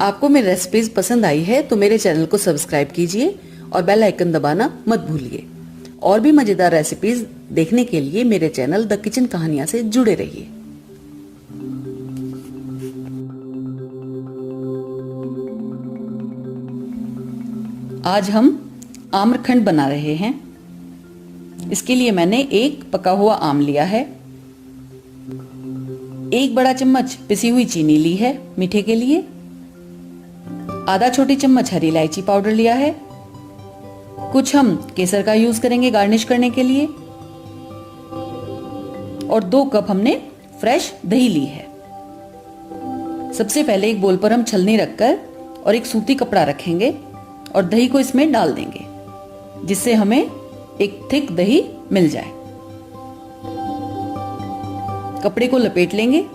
आपको मेरी रेसिपीज पसंद आई है तो मेरे चैनल को सब्सक्राइब कीजिए और बेल आइकन दबाना मत भूलिए। और भी मजेदार रेसिपीज देखने के लिए मेरे चैनल द किचन कहानियां से जुड़े रहिए। आज हम आम्रखंड बना रहे हैं। इसके लिए मैंने एक पका हुआ आम लिया है, एक बड़ा चम्मच पिसी हुई चीनी ली है मीठे के लिए, आधा छोटी चम्मच हरी इलायची पाउडर लिया है, कुछ हम केसर का यूज करेंगे गार्निश करने के लिए, और 2 कप हमने फ्रेश दही ली है। सबसे पहले एक बोल पर हम छलनी रखकर और एक सूती कपड़ा रखेंगे और दही को इसमें डाल देंगे, जिससे हमें एक थिक दही मिल जाए। कपड़े को लपेट लेंगे।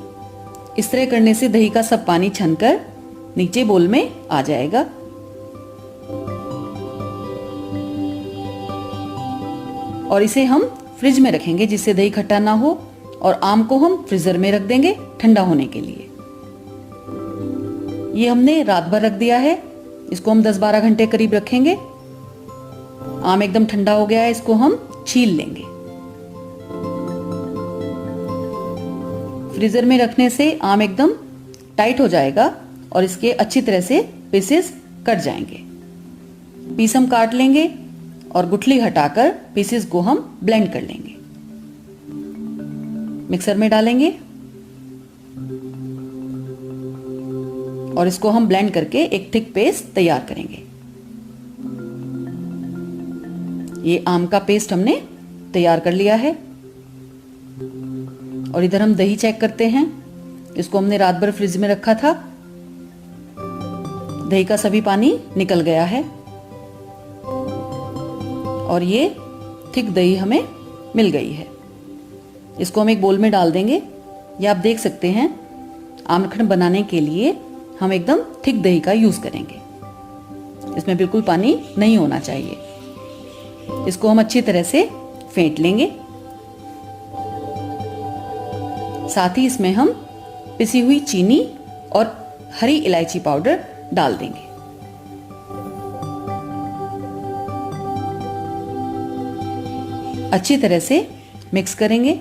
इस तरह करने से दही का सब पानी छनकर नीचे बोल में आ जाएगा। और इसे हम फ्रिज में रखेंगे जिससे दही खट्टा ना हो, और आम को हम फ्रीजर में रख देंगे ठंडा होने के लिए। ये हमने रात भर रख दिया है। इसको हम 10-12 घंटे करीब रखेंगे। आम एकदम ठंडा हो गया है, इसको हम छील लेंगे। फ्रीजर में रखने से आम एकदम टाइट हो जाएगा और इसके अच्छी तरह से पीसेस कट जाएंगे। पीस हम काट लेंगे और गुठली हटाकर पीसेस को हम ब्लेंड कर लेंगे। मिक्सर में डालेंगे और इसको हम ब्लेंड करके एक थिक पेस्ट तैयार करेंगे। ये आम का पेस्ट हमने तैयार कर लिया है। और इधर हम दही चेक करते हैं। इसको हमने रात भर फ्रिज में रखा था। दही का सभी पानी निकल गया है और ये थिक दही हमें मिल गई है। इसको हम एक बोल में डाल देंगे। ये आप देख सकते हैं, आम्रखंड बनाने के लिए हम एकदम थिक दही का यूज करेंगे। इसमें बिल्कुल पानी नहीं होना चाहिए। इसको हम अच्छी तरह से फेंट लेंगे। साथ ही इसमें हम पिसी हुई चीनी और हरी इलायची पाउडर डाल देंगे। अच्छी तरह से मिक्स करेंगे।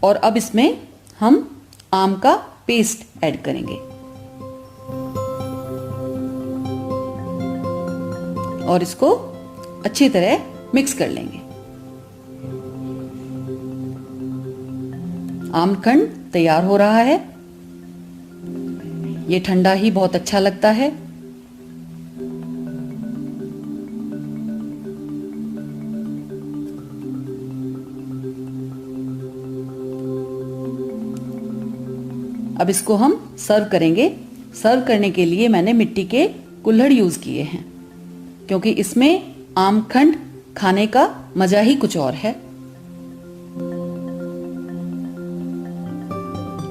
और अब इसमें हम आम का पेस्ट ऐड करेंगे और इसको अच्छी तरह मिक्स कर लेंगे। आम्रखंड तैयार हो रहा है। ये ठंडा ही बहुत अच्छा लगता है। अब इसको हम सर्व करेंगे। सर्व करने के लिए मैंने मिट्टी के कुल्हड़ यूज किए हैं, क्योंकि इसमें आमखंड खाने का मजा ही कुछ और है।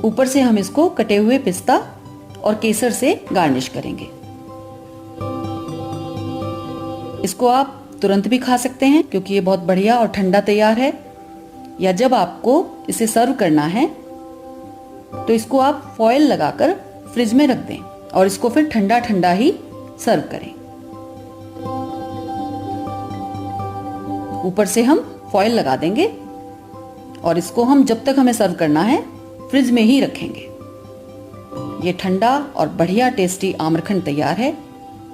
ऊपर से हम इसको कटे हुए पिस्ता और केसर से गार्निश करेंगे। इसको आप तुरंत भी खा सकते हैं क्योंकि ये बहुत बढ़िया और ठंडा तैयार है। या जब आपको इसे सर्व करना है तो इसको आप फॉयल लगाकर फ्रिज में रख दें और इसको फिर ठंडा ठंडा ही सर्व करें। ऊपर से हम फॉयल लगा देंगे और इसको हम जब तक हमें सर्व करना है फ्रिज में ही रखेंगे। ये ठंडा और बढ़िया टेस्टी आम्रखंड तैयार है।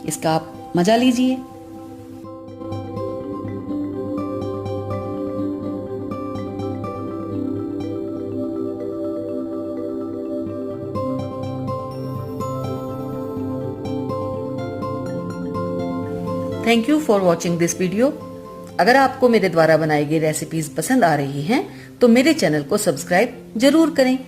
इसका आप मजा लीजिए। Thank you for watching this video. अगर आपको मेरे द्वारा बनाई गई रेसिपीज पसंद आ रही हैं तो मेरे चैनल को सब्सक्राइब जरूर करें।